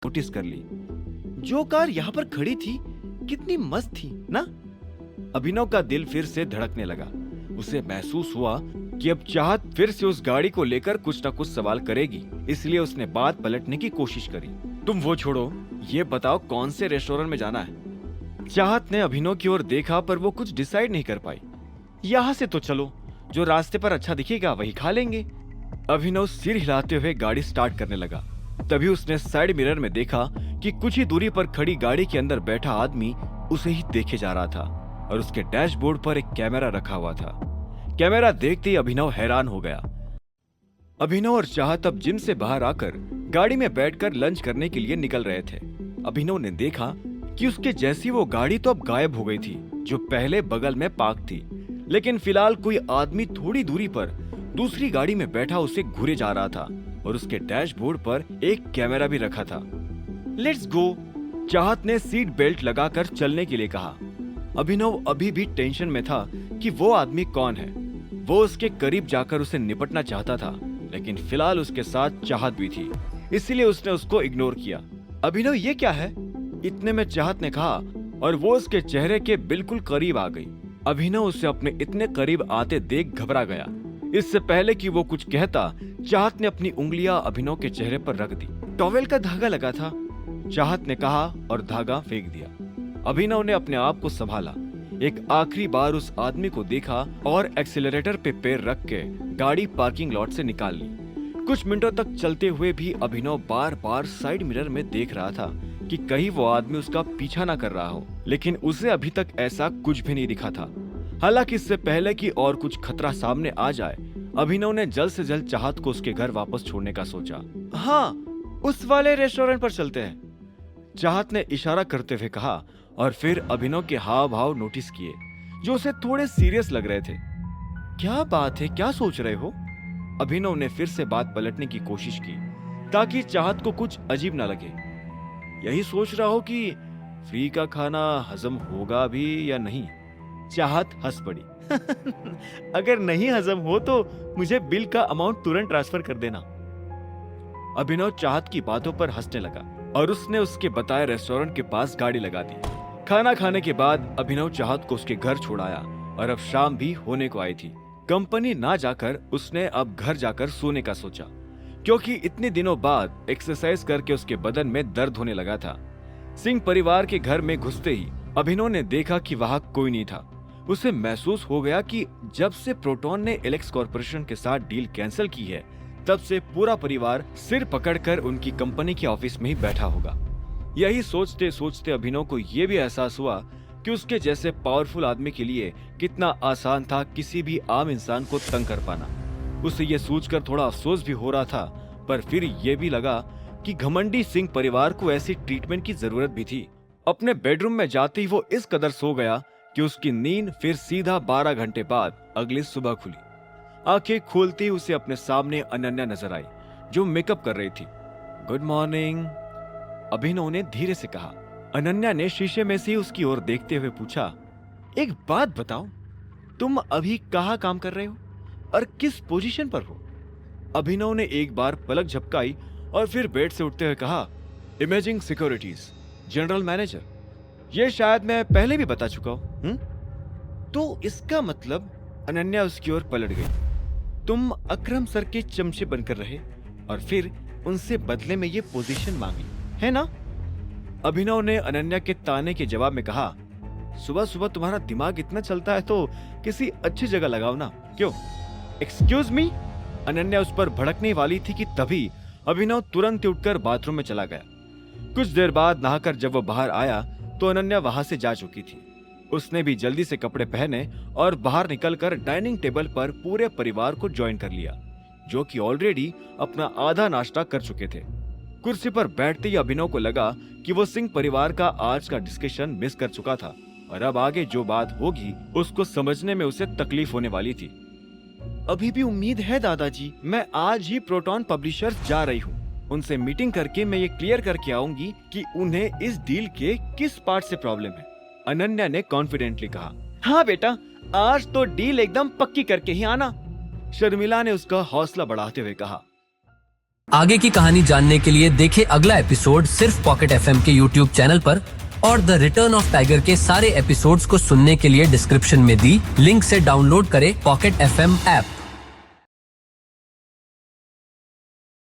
Notice कर ली। जो car यहाँ पर खड़ी थी कितनी मस्त थी ना। अभिनव का दिल फिर से धड़कने लगा। उसे महसूस हुआ कि अब चाहत फिर से उस गाड़ी को लेकर कुछ न कुछ सवाल करेगी, इसलिए उसने बात पलटने की कोशिश करी। तुम वो छोड़ो, ये बताओ कौन से रेस्टोरेंट में जाना है। चाहत ने अभिनव की ओर देखा पर वो कुछ डिसाइड नहीं कर पाई। यहाँ से तो चलो, जो रास्ते पर अच्छा दिखेगा वही खा लेंगे। अभिनव सिर हिलाते हुए गाड़ी स्टार्ट करने लगा। तभी उसने साइड मिरर में देखा कि कुछ ही दूरी पर खड़ी गाड़ी के अंदर बैठा आदमी उसे ही देखे जा रहा था और उसके डैशबोर्ड पर एक कैमरा रखा हुआ था। कैमरा देखते ही अभिनव हैरान हो गया। अभिनव और चाहत अब जिम से बाहर आकर गाड़ी में बैठकर लंच करने के लिए निकल रहे थे। अभिनव ने देखा कि उसके जैसी वो गाड़ी तो अब गायब हो गई थी, जो पहले बगल में पार्क थी। लेकिन फिलहाल कोई आदमी थोड़ी दूरी पर दूसरी गाड़ी में बैठा उसे घूरे जा रहा था और उसके डैशबोर्ड पर एक कैमरा भी रखा था। Let's go. चाहत ने सीट बेल्ट लगाकर चलने के लिए कहा। अभिनव अभी भी टेंशन में था कि वो आदमी कौन है। वो उसके करीब जाकर उसे निपटना चाहता था, लेकिन फिलहाल उसके साथ चाहत भी थी, इसलिए उसने उसको इग्नोर किया। अभिनव ये क्या है? इतने में चाहत ने कहा और वो उसके चेहरे के बिल्कुल करीब आ गई। अभिनव उसे अपने इतने करीब आते देख घबरा गया। इससे पहले कि वो कुछ कहता, चाहत ने अपनी उंगलियां अभिनव के चेहरे पर रख दी। टॉवेल का धागा लगा था, चाहत ने कहा और धागा फेंक दिया। अभिनव ने अपने आप को संभाला, एक आखिरी बार उस आदमी को देखा और एक्सीलरेटर पे पैर रख के गाड़ी पार्किंग लॉट से निकाल ली। कुछ मिनटों तक चलते हुए भी अभिनव बार बार साइड मिरर में देख रहा था कि कहीं वो आदमी उसका पीछा ना कर रहा हो, लेकिन उसे अभी तक ऐसा कुछ भी नहीं दिखा था। हालांकि इससे पहले कि और कुछ खतरा सामने आ जाए, अभिनव ने जल्द से जल्द चाहत को उसके घर वापस छोड़ने का सोचा। हाँ, उस वाले रेस्टोरेंट पर चलते हैं, चाहत ने इशारा करते हुए कहा और फिर अभिनव के हाव भाव नोटिस किए जो उसे थोड़े सीरियस लग रहे थे। क्या बात है, क्या सोच रहे हो? अभिनव ने फिर से बात पलटने की कोशिश की ताकि चाहत को कुछ अजीब ना लगे। यही सोच रहा हो कि फ्री का खाना हजम होगा भी या नहीं। चाहत हंस पड़ी। अगर नहीं हजम हो तो मुझे बिल का अमाउंट तुरंत ट्रांसफर कर देना। अभिनव चाहत की बातों पर हंसने लगा और उसने उसके बताए रेस्टोरेंट के पास गाड़ी लगा दी। खाना खाने के बाद अभिनव चाहत को उसके घर छोड़ाया और अब शाम भी होने को आई थी। कंपनी ना जाकर उसने अब घर जाकर सोने का सोचा, क्योंकि इतने दिनों बाद एक्सरसाइज करके उसके बदन में दर्द होने लगा था। सिंह परिवार के घर में घुसते ही अभिनव ने देखा कि वहां कोई नहीं था। उसे महसूस हो गया कि जब से प्रोटॉन ने एलेक्स कॉर्पोरेशन के साथ डील कैंसिल की है, तब से पूरा परिवार सिर पकड़कर उनकी कंपनी के ऑफिस में ही बैठा होगा। यही सोचते सोचते अभिनव को यह भी एहसास हुआ कि उसके जैसे पावरफुल आदमी के लिए कितना आसान था किसी भी आम इंसान को तंग कर पाना। उसे ये सोचकर थोड़ा अफसोस भी हो रहा था, पर फिर यह भी लगा कि घमंडी सिंह परिवार को ऐसी ट्रीटमेंट की जरूरत भी थी। अपने बेडरूम में जाते ही वो इस कदर सो गया कि उसकी नींद फिर सीधा 12 घंटे बाद अगली सुबह खुली। आंखें खोलते ही उसे अपने सामने अनन्या नजर आई, जो मेकअप कर रही थी। गुड मॉर्निंग, अभिनव ने धीरे से कहा। अनन्या ने शीशे में से उसकी ओर देखते हुए पूछा, एक बात बताओ, तुम अभी कहाँ काम कर रहे हो और किस पोजीशन पर हो? अभिनव ने एक बार पलक झपकाई और फिर बेड से उठते हुए कहा, इमेजिंग सिक्योरिटीज, जनरल मैनेजर। ये शायद मैं पहले भी बता चुका हूं। तो इसका मतलब? अनन्या उसकी ओर पलट गई। तुम अकरम सर के चमचे बनकर रहे और फिर उनसे बदले में ये पोजीशन मांगी, है ना? अभिनव ने अनन्या के ताने के जवाब में कहा, सुबह सुबह तुम्हारा दिमाग इतना चलता है तो किसी अच्छी जगह लगाओ ना। क्यों? Excuse me? अनन्या उस पर भड़कने वाली थी कि तभी अभिनव तुरंत ही उठकर बाथरूम में चला गया। कुछ देर बाद नहाकर जब वो बाहर आया तो अनन्या वहां से जा चुकी थी। उसने भी जल्दी से कपड़े पहने और बाहर निकलकर डाइनिंग टेबल पर पूरे परिवार को ज्वाइन कर लिया, जो कि ऑलरेडी अपना आधा नाश्ता कर चुके थे। कुर्सी पर बैठते ही अभिनव को लगा कि वो सिंह परिवार का आज का डिस्कशन मिस कर चुका था और अब आगे जो बात होगी उसको समझने में उसे तकलीफ होने वाली थी। अभी भी उम्मीद है दादाजी, मैं आज ही प्रोटॉन पब्लिशर्स जा रही हूँ। उनसे मीटिंग करके मैं ये क्लियर करके आऊंगी कि उन्हें इस डील के किस पार्ट से प्रॉब्लम है, अनन्या ने कॉन्फिडेंटली कहा। हाँ बेटा, आज तो डील एकदम पक्की करके ही आना, शर्मिला ने उसका हौसला बढ़ाते हुए कहा। आगे की कहानी जानने के लिए देखें अगला एपिसोड सिर्फ पॉकेट एफएम के यूट्यूब चैनल पर, और द रिटर्न ऑफ टाइगर के सारे एपिसोड्स को सुनने के लिए डिस्क्रिप्शन में दी लिंक से डाउनलोड करें पॉकेट एफएम ऐप।